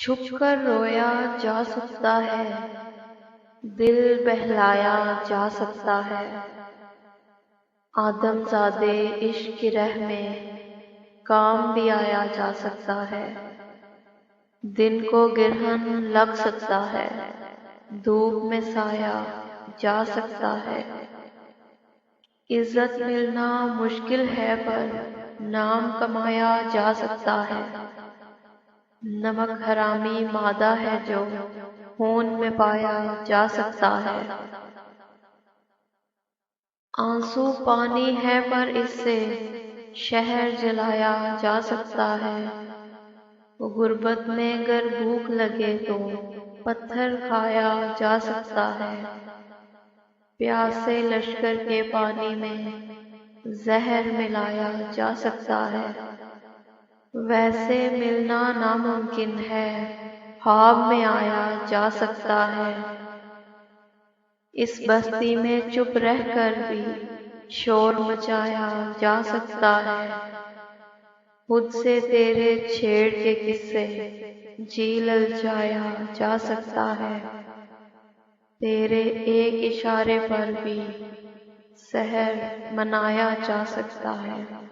چھپ کر رویا جا سکتا ہے، دل بہلایا جا سکتا ہے، آدم زادے عشق کی رہ میں کام بھی آیا جا سکتا ہے۔ دن کو گرہن لگ سکتا ہے، دھوپ میں سایہ جا سکتا ہے۔ عزت ملنا مشکل ہے پر نام کمایا جا سکتا ہے۔ نمک حرامی مادہ ہے جو خون میں پایا جا سکتا ہے۔ آنسو پانی ہے پر اس سے شہر جلایا جا سکتا ہے۔ غربت میں گر بھوک لگے تو پتھر کھایا جا سکتا ہے۔ پیاسے لشکر کے پانی میں زہر ملایا جا سکتا ہے۔ ویسے ملنا ناممکن ہے، خواب میں آیا جا سکتا ہے۔ اس بستی میں چپ رہ کر بھی شور مچایا جا سکتا ہے۔ خود سے تیرے چھیڑ کے قصے جی للچایا جا سکتا ہے۔ تیرے ایک اشارے پر بھی سحر منایا جا سکتا ہے۔